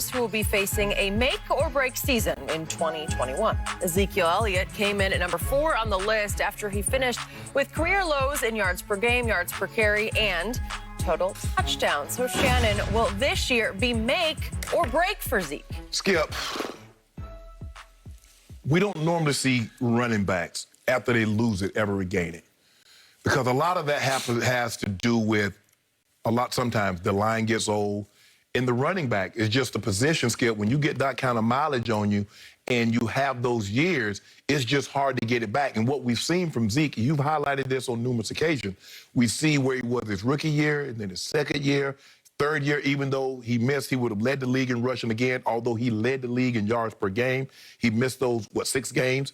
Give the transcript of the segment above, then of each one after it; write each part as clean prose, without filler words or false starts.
players who will be facing a make or break season in 2021. Ezekiel Elliott came in at number 4 on the list after he finished with career lows in yards per game, yards per carry, and total touchdowns. So, Shannon, will this year be make or break for Zeke? Skip, we don't normally see running backs after they lose it ever regain it, because a lot of that has to do with sometimes the line gets old. And the running back is just a position, Skip. When you get that kind of mileage on you and you have those years, it's just hard to get it back. And what we've seen from Zeke, you've highlighted this on numerous occasions, we see where he was his rookie year and then his second year, third year, even though he missed, he would have led the league in rushing again, although he led the league in yards per game. He missed those, 6 games?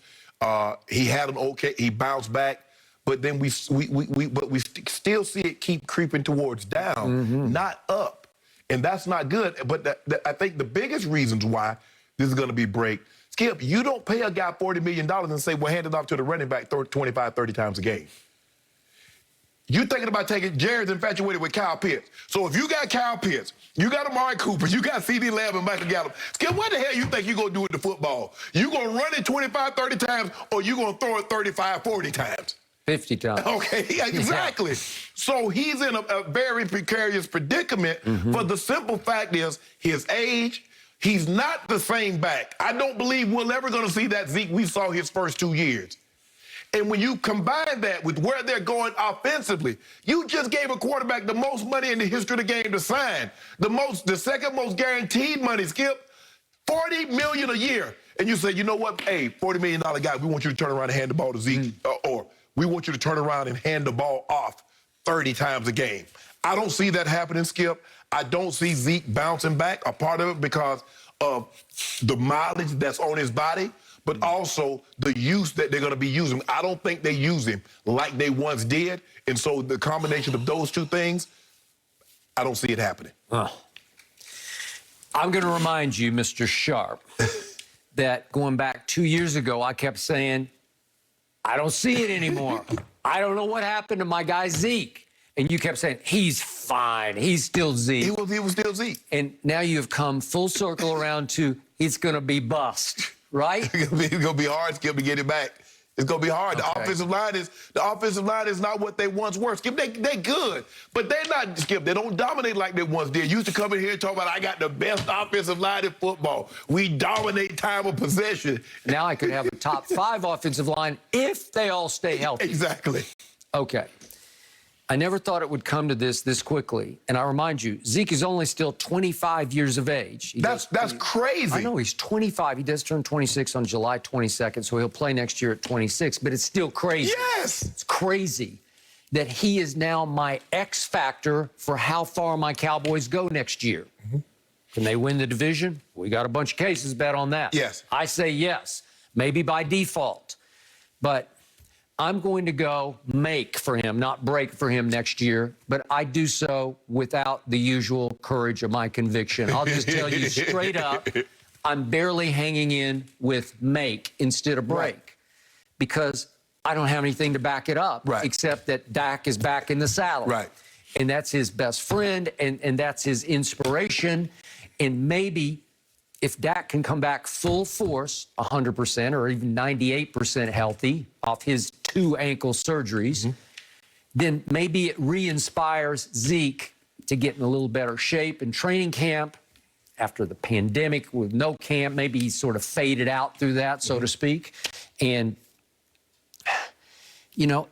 He had an okay, he bounced back. But then we still see it keep creeping towards down, not up. And that's not good. But I think the biggest reasons why this is going to be break, Skip, you don't pay a guy $40 million and say, well, hand it off to the running back 25, 30 times a game. You're thinking about taking Jared's infatuated with Kyle Pitts. So if you got Kyle Pitts, you got Amari Cooper, you got CD Lamb and Michael Gallup, Skip, what the hell you think you're going to do with the football? You going to run it 25, 30 times, or you going to throw it 35, 40 times? 50 times. Okay, exactly. Yeah. So he's in a very precarious predicament. For the simple fact is his age, he's not the same back. I don't believe we're ever going to see that Zeke we saw his first 2 years. And when you combine that with where they're going offensively, you just gave a quarterback the most money in the history of the game to sign. The second most guaranteed money, Skip, $40 million a year. And you say, you know what? Hey, $40 million guy, we want you to turn around and hand the ball to Zeke, or we want you to turn around and hand the ball off 30 times a game. I don't see that happening, Skip. I don't see Zeke bouncing back, a part of it because of the mileage that's on his body, but also the use that they're going to be using. I don't think they use him like they once did. And so the combination of those two things, I don't see it happening. I'm going to remind you, Mr. Sharp, that going back 2 years ago, I kept saying, I don't see it anymore. I don't know what happened to my guy Zeke. And you kept saying, he's fine. He's still Zeke. He was still Zeke. And now you've come full circle around to it's going to be bust, right? It's going to be hard, Skip, to get it back. It's going to be hard. Okay. The offensive line is not what they once were. Skip, they good, but they're not, Skip, they don't dominate like they once did. Used to come in here and talk about, I got the best offensive line in football. We dominate time of possession. Now I could have a top 5 offensive line if they all stay healthy. Exactly. Okay. I never thought it would come to this quickly. And I remind you, Zeke is only still 25 years of age. That's crazy. I know, he's 25. He does turn 26 on July 22nd, so he'll play next year at 26. But it's still crazy. Yes! It's crazy that he is now my X factor for how far my Cowboys go next year. Can they win the division? We got a bunch of cases bet on that. Yes. I say yes, maybe by default. But I'm going to go make for him, not break for him next year, but I do so without the usual courage of my conviction. I'll just tell you straight up, I'm barely hanging in with make instead of break because I don't have anything to back it up except that Dak is back in the saddle. Right. And that's his best friend, and that's his inspiration. And maybe if Dak can come back full force, 100% or even 98% healthy off his 2 ankle surgeries, then maybe it re-inspires Zeke to get in a little better shape in training camp after the pandemic with no camp. Maybe he's sort of faded out through that, so to speak. And, you know,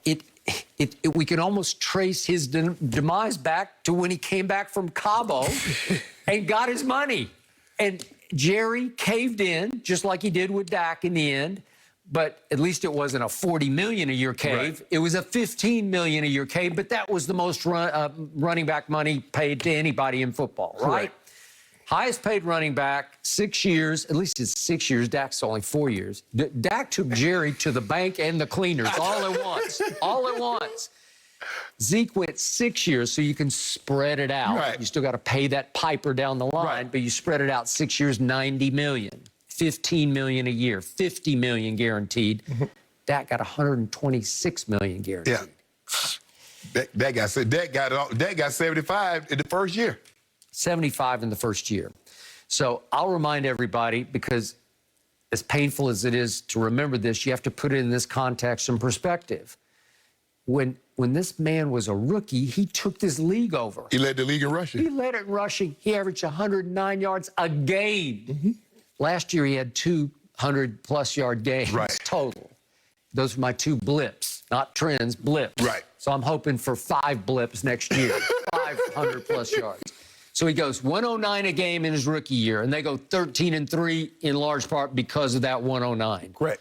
we can almost trace his demise back to when he came back from Cabo and got his money. And Jerry caved in, just like he did with Dak in the end, but at least it wasn't a $40 million a year cave. It was a $15 million a year cave, but that was the most running back money paid to anybody in football, right? Highest paid running back, 6 years, at least it's 6 years. Dak's only 4 years. Dak took Jerry to the bank and the cleaners all at once, all at once. Zeke went 6 years, so you can spread it out. You still got to pay that piper down the line, but you spread it out 6 years, $90 million, $15 million a year, $50 million guaranteed. Dak got $126 million guaranteed. That guy got 75 in the first year. 75 in the first year. So I'll remind everybody, because as painful as it is to remember this, you have to put it in this context and perspective. When this man was a rookie, he took this league over. He led the league in rushing. He led it in rushing. He averaged 109 yards a game. Last year, he had 200-plus yard games total. Those are my 2 blips, not trends, blips. Right. So I'm hoping for 5 blips next year, 500-plus yards. So he goes 109 a game in his rookie year, and they go 13-3 in large part because of that 109. Correct.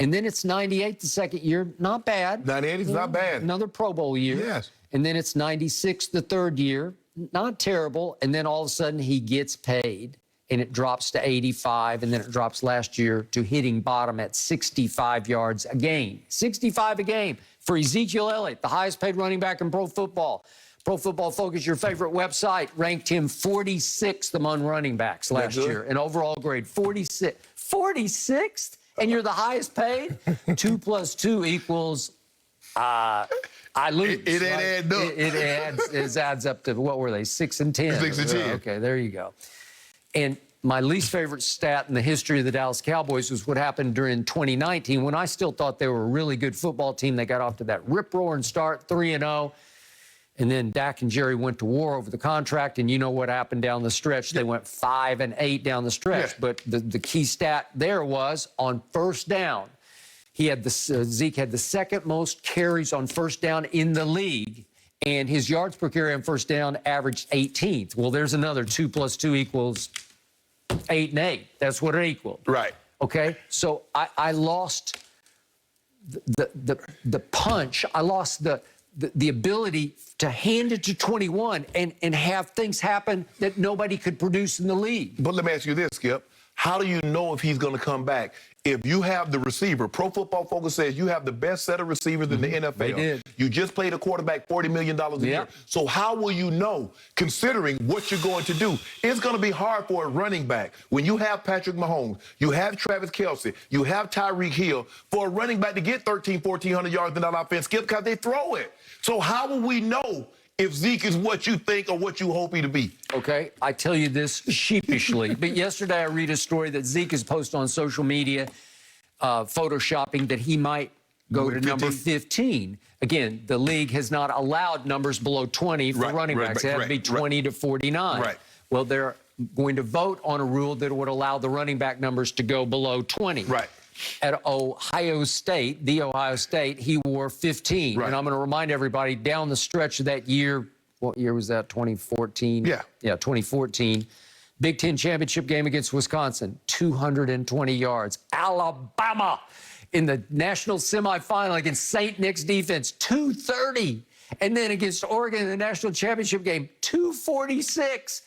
And then it's 98 the second year, not bad. 98 is not bad. Another Pro Bowl year. Yes. And then it's 96 the third year, not terrible. And then all of a sudden he gets paid, and it drops to 85, and then it drops last year to hitting bottom at 65 yards a game. 65 a game for Ezekiel Elliott, the highest paid running back in pro football. Pro Football Focus, your favorite website, ranked him 46th among running backs last year. An overall grade, 46. 46th? And you're the highest paid? 2 plus 2 equals, I lose. It ain't add up. It adds up to, what were they, 6 and 10? 6 and 10. Okay, there you go. And my least favorite stat in the history of the Dallas Cowboys was what happened during 2019, when I still thought they were a really good football team. They got off to that rip-roaring start, 3-0. And then Dak and Jerry went to war over the contract, and you know what happened down the stretch. They went 5-8 down the stretch. Yeah. But the key stat there was on first down. He had Zeke had the second most carries on first down in the league, and his yards per carry on first down averaged 18th. Well, there's another 2 plus 2 equals 8 and 8. That's what it equaled. Right. Okay, so I lost the punch. I lost the ability to hand it to 21 and have things happen that nobody could produce in the league. But let me ask you this, Skip. How do you know if he's going to come back? If you have the receiver, Pro Football Focus says you have the best set of receivers in the NFL. They did. You just played a quarterback $40 million a year. So how will you know, considering what you're going to do? It's going to be hard for a running back. When you have Patrick Mahomes, you have Travis Kelce, you have Tyreek Hill, for a running back to get 1,400 yards in that offense, Skip, because they throw it. So how will we know if Zeke is what you think or what you hope he to be? Okay, I tell you this sheepishly, but yesterday I read a story that Zeke has posted on social media, photoshopping that he might go to number 15. Again, the league has not allowed numbers below 20 for running backs. They have to be 20 to 49. Right. Well, they're going to vote on a rule that would allow the running back numbers to go below 20. Right. At Ohio State, he wore 15. Right. And I'm going to remind everybody, down the stretch of that year, what year was that, 2014? Yeah. Yeah, 2014. Big Ten championship game against Wisconsin, 220 yards. Alabama in the national semifinal against St. Nick's defense, 230. And then against Oregon in the national championship game, 246.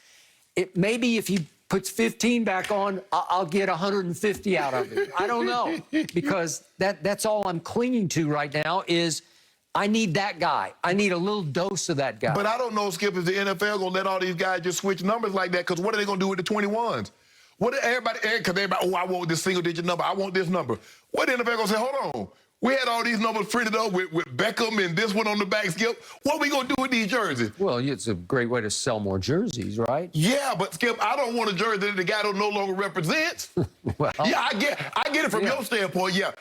Maybe if he puts 15 back on, I'll get 150 out of it. I don't know, because that's all I'm clinging to right now is I need that guy. I need a little dose of that guy. But I don't know, Skip, is the NFL going to let all these guys just switch numbers like that? Because what are they going to do with the 21s? What everybody, oh, I want this single-digit number. I want this number. What the NFL going to say, hold on. We had all these numbers printed up with Beckham and this one on the back, Skip. What are we going to do with these jerseys? Well, it's a great way to sell more jerseys, right? Yeah, but, Skip, I don't want a jersey that the guy don't no longer represents. Well, yeah, I get it from your standpoint, yeah.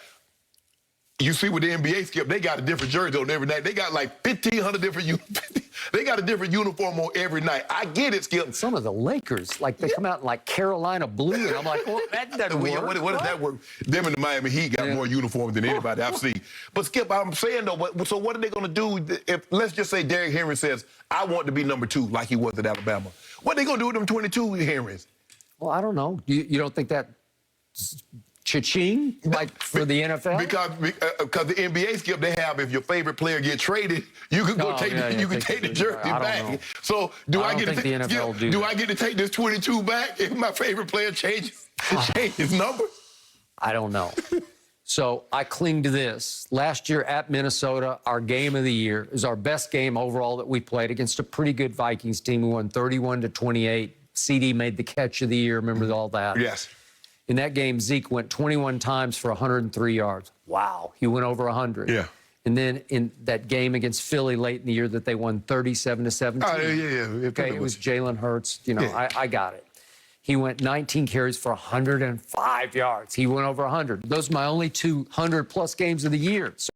You see with the NBA, Skip, they got a different jersey on every night. They got like 1,500 different they got a different uniform on every night. I get it, Skip. Some of the Lakers, like they come out in like Carolina blue, and I'm like, well, that doesn't work. What does that work? Them and the Miami Heat got more uniforms than anybody I've seen. But Skip, I'm saying though, so what are they going to do if, let's just say Derrick Henry says, I want to be number 2 like he was at Alabama. What are they going to do with them 22 Henrys? Well, I don't know. You don't think that cha-ching, like for the NFL? Because the NBA, Skip, they have, if your favorite player get traded, you can go take the jersey back. So do I get to take this 22 back if my favorite player changes his number? I don't know. So I cling to this. Last year at Minnesota, our game of the year is our best game overall that we played against a pretty good Vikings team. We won 31-28. CD made the catch of the year. Remember all that? Yes. In that game, Zeke went 21 times for 103 yards. Wow. He went over 100. Yeah. And then in that game against Philly late in the year that they won 37-17. Oh, yeah. Okay, it was Jalen Hurts. You know, yeah. I got it. He went 19 carries for 105 yards. He went over 100. Those are my only 200-plus games of the year. So